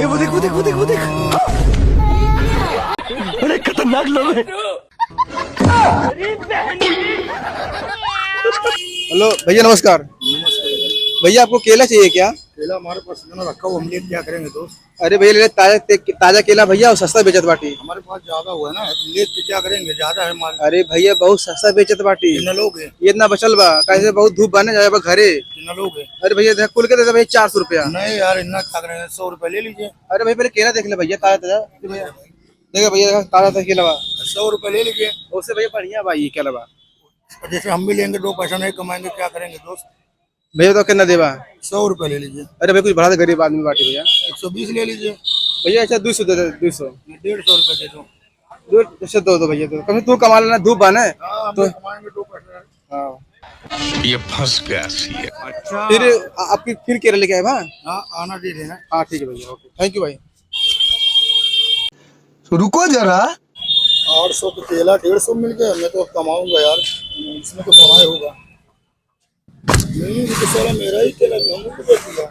वो देख वो देख वो देख वो देख। बड़े खतरनाक लोग हैं। हेलो भैया नमस्कार। भैया आपको केला चाहिए क्या? केला हमारे पास रखा हुआ, हम लेट क्या करेंगे दोस्त? अरे भैया ले ताजा केला भैया और सस्ता बेचत बाटी। हमारे पास ज्यादा हुआ है ना, लेट के क्या करेंगे, ज्यादा है माल। अरे भैया बहुत सस्ता बेचत बाटी। कितना लोग हैं? ये इतना बचल बा कैसे बहुत धूप बने जाए घरे। कितना लोग हैं? अरे भैया देख कुल के दे दे भैया 400 रुपया। नहीं यार, इतना क्या करेंगे, 100 रुपए ले लीजिए। अरे भैया पहले केला देख ले भैया ताजा ताजा भैया देखा भैया ताजा ताजा केला बा। 100 रुपए ले लीजिए। उससे भैया बढ़िया भाई ये केला बा। जैसे हम भी लेंगे, 2 पैसा नहीं कमाएंगे, क्या करेंगे दोस्त? भैया तो कितना देवा? 100 रुपए ले लीजिए। अरे भैया कुछ बढ़ा दे गरीब आदमी बाटी भैया। 120 ले लीजिए। भैया अच्छा 200 दे दे 200। 150 रुपए दे दो। अच्छा दो भैया तो कभी तू कमा लेना धूप बा ना हाँ, हम तो। भी कमाएंगे 2 पैसा। हाँ ये फंस गया सी है। अच्छा फिर आपकी फिर केला लेके आए भा। हाँ, आना दे देना। हाँ ठीक है भैया ओके थैंक यू भाई। रुको जरा। 800 का केला 150 मिल गया, मैं तो कमाऊंगा यार, इसमें तो कमाई होगा। नहीं, ये तो साला मेरा ही केला, हमको तो बेच दिया।